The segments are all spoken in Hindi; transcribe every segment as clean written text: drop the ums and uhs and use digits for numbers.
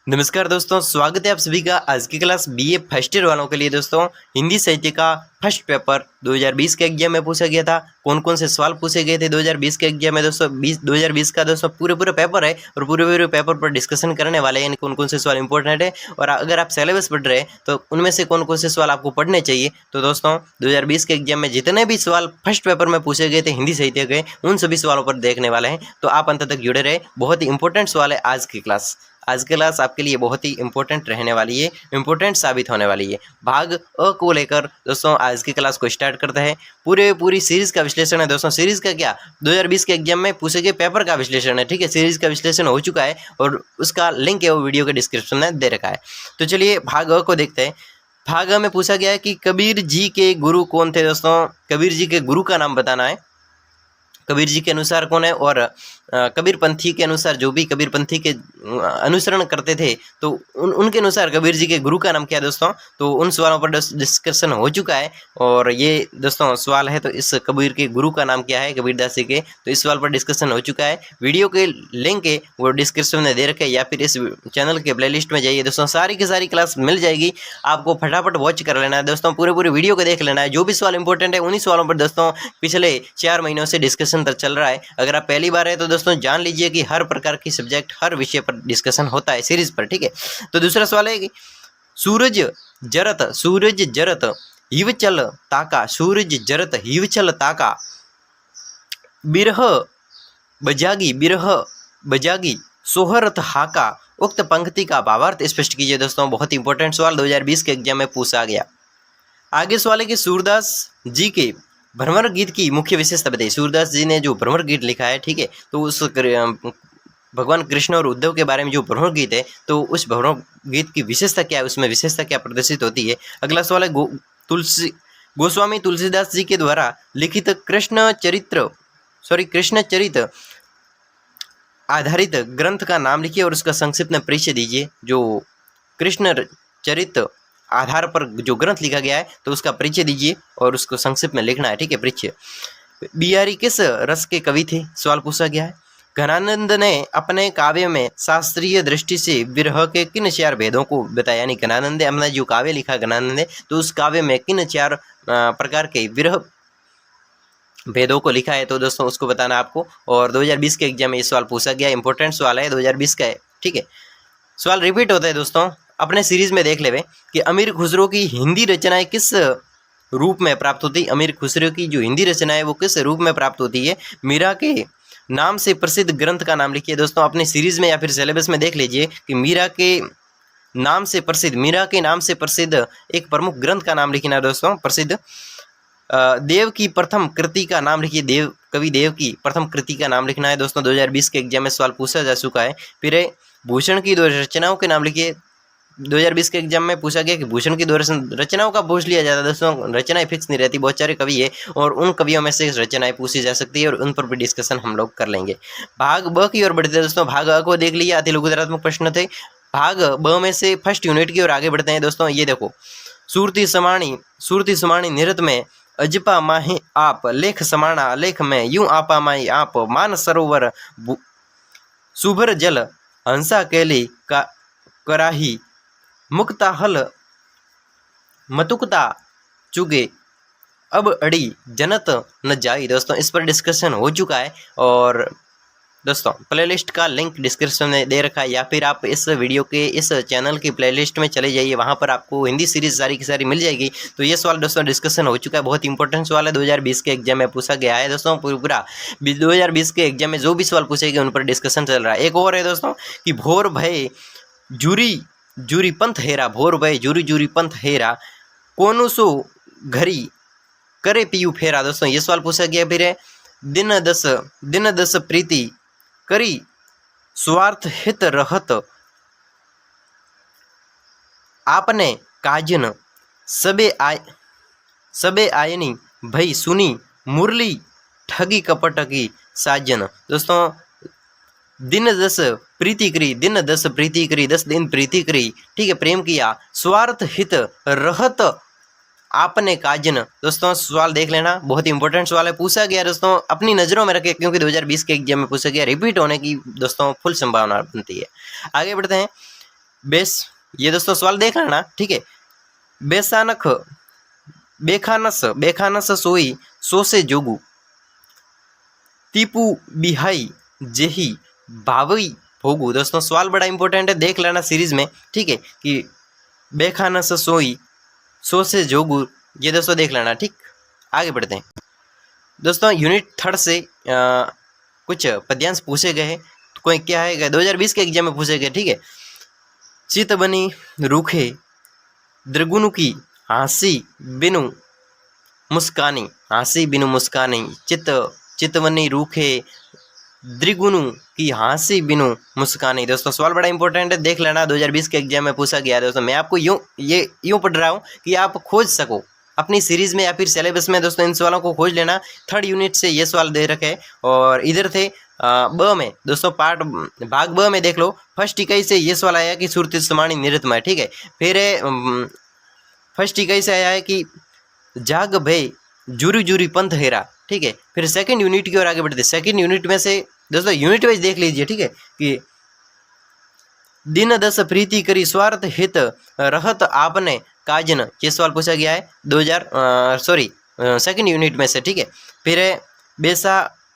नमस्कार दोस्तों, स्वागत है आप सभी का आज की क्लास बीए फर्स्ट ईयर वालों के लिए। दोस्तों, हिंदी साहित्य का फर्स्ट पेपर 2020 के एग्जाम में पूछा गया था। कौन कौन से सवाल पूछे गए थे 2020 के एग्जाम में? दोस्तों 2020 का दोस्तों पूरे पेपर है और पूरे पेपर पर डिस्कशन करने वाले हैं, यानी कौन कौन से सवाल इंपॉर्टेंट है। और अगर आप सिलेबस पढ़ रहे हैं तो उनमें से कौन कौन से सवाल आपको पढ़ने चाहिए। तो दोस्तों 2020 के एग्जाम में जितने भी सवाल फर्स्ट पेपर में पूछे गए थे हिंदी साहित्य के, उन सभी सवालों पर देखने वाले हैं। तो आप अंत तक जुड़े रहे, बहुत ही इंपॉर्टेंट सवाल है आज की क्लास। आज की क्लास आपके लिए बहुत ही इंपॉर्टेंट रहने वाली है, इंपॉर्टेंट साबित होने वाली है। भाग अ को लेकर दोस्तों आज की क्लास को स्टार्ट करते हैं। पूरी सीरीज का विश्लेषण है दोस्तों। सीरीज का क्या, 2020 के एग्जाम में पूछे गए पेपर का विश्लेषण है। ठीक है, सीरीज का विश्लेषण हो चुका है और उसका लिंक है वो वीडियो के डिस्क्रिप्शन में दे रखा है। तो चलिए भाग अ को देखते हैं। भाग अ में पूछा गया है कि कबीर जी के गुरु कौन थे। दोस्तों कबीर जी के गुरु का नाम बताना है। कबीर जी के अनुसार कौन है, और कबीर पंथी के अनुसार जो भी कबीर पंथी के अनुसरण करते थे तो उनके अनुसार कबीर जी के गुरु का नाम क्या है। दोस्तों तो उन सवालों पर डिस्कशन हो चुका है और ये दोस्तों सवाल है, तो इस कबीर के गुरु का नाम क्या है कबीरदास जी के, तो इस सवाल पर डिस्कशन हो चुका है। वीडियो के लिंक है वो डिस्क्रिप्शन में दे रखे हैं या फिर इस चैनल के प्लेलिस्ट में जाइए। दोस्तों सारी की सारी क्लास मिल जाएगी, आपको फटाफट वॉच कर लेना है। दोस्तों पूरे वीडियो को देख लेना है। जो भी सवाल इंपॉर्टेंट है उन्हीं सवालों पर दोस्तों पिछले 4 महीनों से डिस्कशन तक चल रहा है। अगर आप पहली बार है तो दोस्तों जान लीजिए कि हर प्रकार की सब्जेक्ट हर विषय पर डिस्कशन होता है सीरीज पर। ठीक है, तो दूसरा सवाल है कि सूरज जरत हिवचल ताका, सूरज जरत हिवचल ताका, बिरह बजागी सोहरत हाका, उक्त पंक्ति का भावार्थ स्पष्ट कीजिए। दोस्तों बहुत इंपॉर्टेंट सवाल 2020 के एग्जाम में पूछा गया। आगे सवाल है कि सूरदास जी के भ्रमर गीत की मुख्य विशेषता बताइए। सूरदास जी ने जो भ्रमर गीत लिखा है, ठीक है, तो उस भगवान कृष्ण और उद्धव के बारे में जो भ्रमर गीत है, तो उस भ्रमर गीत की विशेषता क्या है, उसमें विशेषता क्या प्रदर्शित होती है। अगला सवाल है गोस्वामी तुलसीदास जी के द्वारा लिखित कृष्ण चरित आधारित ग्रंथ का नाम लिखिए और उसका संक्षिप्त में परिचय दीजिए। जो कृष्ण चरित आधार पर जो ग्रंथ लिखा गया है तो उसका परिचय दीजिए और उसको संक्षिप्त में लिखना है। ठीक है, परिचय। बिहारी किस रस के कवि थे, सवाल पूछा गया है। घनानंद ने अपने काव्य में शास्त्रीय दृष्टि से विरह के किन 4 भेदों को बताया। यानी घनानंद ने अपना जो काव्य लिखा घनानंद ने, तो उस काव्य में किन 4 प्रकार के विरह भेदों को लिखा है, तो दोस्तों उसको बताना आपको। और 2020 के एग्जाम में ये सवाल पूछा गया, इंपॉर्टेंट सवाल है 2020 का है। ठीक है, सवाल रिपीट होता है दोस्तों, अपने सीरीज में देख लेवे कि अमीर खुसरो की हिंदी रचनाएं किस रूप में प्राप्त होती है। अमीर खुसरो की जो हिंदी रचना है वो किस रूप में प्राप्त होती है। मीरा के नाम से प्रसिद्ध ग्रंथ का नाम लिखिए। दोस्तों अपने सीरीज में या फिर सिलेबस में देख लीजिए कि मीरा के नाम से प्रसिद्ध एक प्रमुख ग्रंथ का नाम लिखना है। दोस्तों प्रसिद्ध देव की प्रथम कृति का नाम लिखिए। कवि देव की प्रथम कृति का नाम लिखना है। दोस्तों 2020 के एग्जाम में सवाल पूछा जा चुका है। फिर भूषण की 2 रचनाओं के नाम लिखिए। 2020 के एग्जाम में पूछा गया कि भूषण की 2 रचनाओं का पूछ लिया जाता है। दोस्तों रचनाएं फिक्स नहीं रहती, बहुत सारे कवि है और उन कवियों में से रचनाएं पूछी जा सकती है और उन पर भी डिस्कशन हम लोग कर लेंगे। भाग ब की ओर बढ़ते हैं दोस्तों। भाग अ को देख लिया, अति लघुतरात्मक प्रश्न थे। भाग ब में से फर्स्ट यूनिट की ओर आगे बढ़ते हैं। दोस्तों ये देखो, सुरती समाणी निरत में अजपा माहे आप, लेख समाना लेख में यूं आपा माई आप, मान सरोवर सुभर जल हंसा कैली का कराही, मुक्ता हल मतुकता चुगे अब अड़ी जनत न जाई। दोस्तों इस पर डिस्कशन हो चुका है और दोस्तों प्लेलिस्ट का लिंक डिस्क्रिप्शन में दे रखा है या फिर आप इस वीडियो के इस चैनल की प्लेलिस्ट में चले जाइए, वहां पर आपको हिंदी सीरीज सारी की सारी मिल जाएगी। तो ये सवाल दोस्तों डिस्कशन हो चुका है, बहुत इंपॉर्टेंट सवाल है, 2020 के एग्जाम में पूछा गया है। दोस्तों पूरा 2020 के एग्जाम में जो भी सवाल पूछे गए उन पर डिस्कशन चल रहा है। एक और है दोस्तों कि भोर भय जूरी पंथ हेरा, भोर भय जूरी पंथ हेरा, कोनु सो घरी करे पियू फेरा। दोस्तों ये सवाल पूछा गया। फिर है दिन दस प्रीति करी स्वार्थ हित रहत, आपने काजन सबे आयनी भई सुनी, मुरली ठगी कपट की साजन। दोस्तों दिन 10 प्रीति करी, 10 दिन प्रीति करी, ठीक है, प्रेम किया, स्वार्थ हित रहत आपने काजन। दोस्तों सवाल देख लेना, बहुत इंपॉर्टेंट सवाल है, पूछा गया दोस्तों, अपनी नजरों में रखे क्योंकि 2020 के एग्जाम में पूछा गया, रिपीट होने की दोस्तों फुल संभावना बनती है। आगे बढ़ते हैं। बेस, ये दोस्तों सवाल देख लेना, ठीक है। बेसानख बेखानस बेखानस सोई सोसे जोगू टीपू बिहाई जेही भावई भोगू। दोस्तों सवाल बड़ा इंपॉर्टेंट है, देख लेना सीरीज में, ठीक है, कि बेखानस सोई सोसे जोगू, ये दोस्तों देख लेना, ठीक। आगे बढ़ते हैं दोस्तों, यूनिट 3 से कुछ पद्यांश पूछे गए हैं। कोई क्या है, 2020 के एग्जाम में पूछे गए, ठीक है। चित बनी रूखे द्रिगुनु की हाँसी बिनु मुस्कानी, हाँसी बिनु मुस्कानी, चितवनी रूखे द्रिगुनु की हाँसी बिनु मुस्कानी। दोस्तों सवाल बड़ा इंपॉर्टेंट है, देख लेना, 2020 के एग्जाम में पूछा गया है। दोस्तों मैं आपको यूँ पढ़ रहा हूँ कि आप खोज सको अपनी सीरीज में या फिर सिलेबस में। दोस्तों इन सवालों को खोज लेना, 3rd यूनिट से ये सवाल दे रखे हैं। और इधर थे ब में दोस्तों, भाग ब में देख लो, फर्स्ट इकाई से ये सवाल आया कि सुरति समाणी निरतमय, ठीक है। फिर फर्स्ट इकाई से आया है कि जाग भय जुरी जुरी पंथ हेरा, ठीक है। फिर सेकंड यूनिट की ओर आगे बढ़ते, सेकंड यूनिट में से दोस्तों यूनिट वाइज देख लीजिए, ठीक है, कि दिन दस प्रीति करी स्वार्थ हित रहत आपने काजन, ये सवाल पूछा गया है सेकंड यूनिट में से, ठीक है। फिर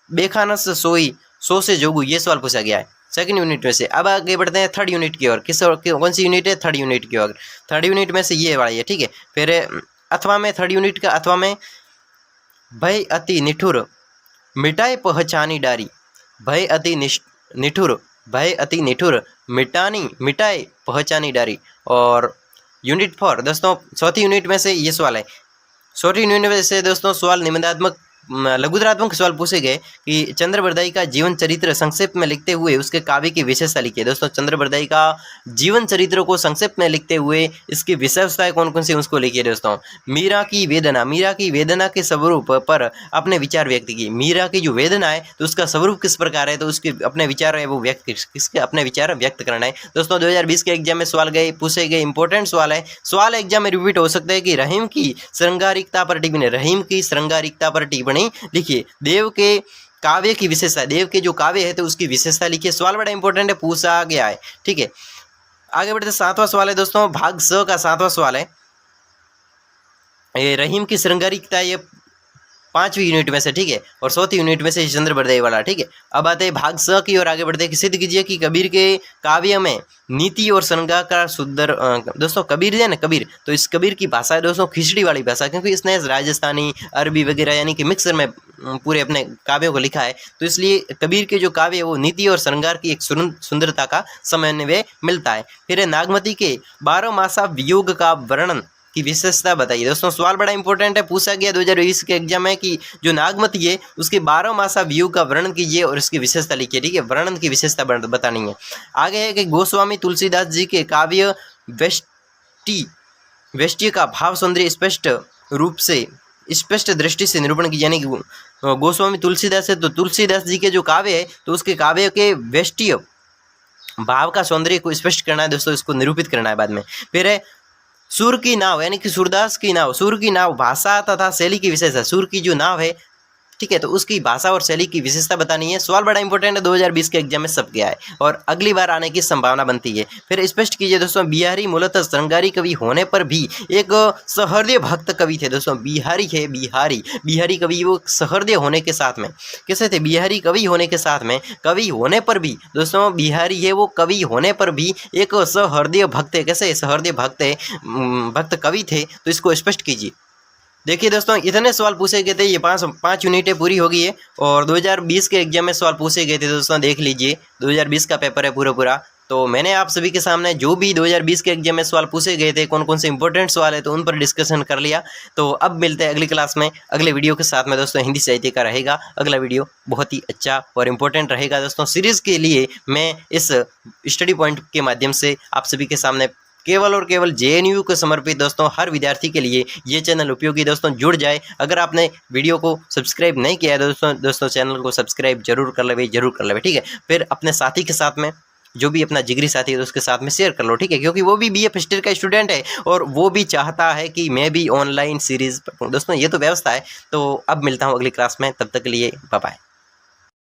बेखानस सोई सो से जोगू, ये सवाल पूछा गया है सेकंड यूनिट में से। अब आगे बढ़ते हैं 3rd यूनिट की ओर, कौन सी यूनिट है, 3rd यूनिट की ओर। 3rd यूनिट में से ये वाली है, ठीक है। फिर अथवा में 3rd यूनिट का अथवा में भय अति निठुर मिटाए पहचानी डारी, भय अति निठुर, भय अति निठुर मिटाए पहचानी डारी। और यूनिट 4 दोस्तों, 4th यूनिट में से ये सवाल है। 4th यूनिट में से दोस्तों सवाल निबंधात्मक लघुतरात्मक सवाल पूछे गए कि चंद्रबरदाई का जीवन चरित्र संक्षेप में लिखते हुए उसके काव्य की विशेषता लिखिए। दोस्तों चंद्रबरदाई का जीवन चरित्र को संक्षेप में लिखते हुए इसकी विशेषताएं कौन कौन सी उसको लिखिए। दोस्तों मीरा की वेदना के स्वरूप पर अपने विचार व्यक्त किए। मीरा की जो वेदना है तो उसका स्वरूप किस प्रकार है, तो उसके अपने विचार है वो किसके अपने विचार व्यक्त करना है। दोस्तों 2020 के एग्जाम में सवाल पूछे गए इंपॉर्टेंट सवाल है। सवाल एग्जाम में रिपीट हो सकता है कि रहीम की श्रृंगारिकता पर टिप्पणी, रहीम की श्रृंगारिकता पर टिप्पणी लिखिए। देव के काव्य की विशेषता, देव के जो काव्य है तो उसकी विशेषता लिखिए। सवाल बड़ा इंपॉर्टेंट है, पूछा गया है, ठीक है। आगे बढ़ते 7वां सवाल है दोस्तों, भाग स का 7वां सवाल है। ये रहीम की श्रृंगारिकता ये 5वीं यूनिट में से, ठीक है, और 4th यूनिट में से चंद्रबरदाई वाला, ठीक है। अब आते हैं भाग स की और आगे बढ़ते हैं कि सिद्ध कीजिए कि कबीर के काव्य में नीति और श्रृंगार का सुंदर। दोस्तों कबीर है ना, कबीर, तो इस कबीर की भाषा है दोस्तों खिचड़ी वाली भाषा, क्योंकि इसने राजस्थानी अरबी वगैरह यानी कि मिक्सर में पूरे अपने काव्यों को लिखा है। तो इसलिए कबीर के जो काव्य है वो नीति और श्रृंगार की एक सुंदरता का समन्वय मिलता है। फिर नागमती के 12 मासा वियोग का वर्णन की विशेषता बताइए। दोस्तों सवाल बड़ा इंपॉर्टेंट है, पूछा गया 2020 के एग्जाम में कि जो नागमती है उसके 12 मासा वियोग का वर्णन कीजिए और इसकी विशेषता लिखिए, ठीक है। वर्णन की विशेषता बतानी है। आगे है कि गोस्वामी तुलसीदास जी के काव्य वेष्टि का भाव सौंदर्य स्पष्ट दृष्टि से निरूपण की, यानी कि गोस्वामी तुलसीदास है तो तुलसीदास जी के जो काव्य है तो उसके काव्य के वेष्टीय भाव का सौंदर्य को स्पष्ट करना है दोस्तों, इसको निरूपित करना है बाद में। फिर है सूर की नाव, यानी कि सूरदास की नाव, सूर की नाव भाषा तथा शैली की विशेषता, सूर की जो नाव है, ठीक है, तो उसकी भाषा और शैली की विशेषता बतानी है। सवाल बड़ा इंपॉर्टेंट है, 2020 के एग्जाम में सब गया है और अगली बार आने की संभावना बनती है। फिर स्पष्ट कीजिए दोस्तों, बिहारी मूलतः श्रृंगारी कवि होने पर भी एक सहृदय भक्त कवि थे। दोस्तों बिहारी है, बिहारी कवि वो सहृदय होने के साथ में कैसे थे, बिहारी कवि होने के साथ में कवि होने पर भी, दोस्तों बिहारी है वो कवि होने पर भी एक सहृदय भक्त है। कैसे सहृदय भक्त है, भक्त कवि थे, तो इसको स्पष्ट कीजिए। देखिए दोस्तों इतने सवाल पूछे गए थे, ये पाँच यूनिटें पूरी हो गई है और 2020 के एग्जाम में सवाल पूछे गए थे। दोस्तों देख लीजिए 2020 का पेपर है पूरा। तो मैंने आप सभी के सामने जो भी 2020 के एग्जाम में सवाल पूछे गए थे, कौन कौन से इंपॉर्टेंट सवाल है, तो उन पर डिस्कशन कर लिया। तो अब मिलते हैं अगली क्लास में अगले वीडियो के साथ में। दोस्तों हिंदी साहित्य का रहेगा अगला वीडियो, बहुत ही अच्छा और इम्पोर्टेंट रहेगा। दोस्तों सीरीज़ के लिए मैं इस स्टडी पॉइंट के माध्यम से आप सभी के सामने केवल और केवल JNU को समर्पित दोस्तों हर विद्यार्थी के लिए ये चैनल उपयोगी दोस्तों जुड़ जाए। अगर आपने वीडियो को सब्सक्राइब नहीं किया है दोस्तों चैनल को सब्सक्राइब जरूर कर ले, ठीक है। फिर अपने साथी के साथ में, जो भी अपना जिगरी साथी है उसके साथ में शेयर कर लो, ठीक है, क्योंकि वो भी BA फर्स्ट ईयर का स्टूडेंट है और वो भी चाहता है कि मैं भी ऑनलाइन सीरीज़। दोस्तों ये तो व्यवस्था है। तो अब मिलता हूँ अगली क्लास में, तब तक के लिए बाय बाय।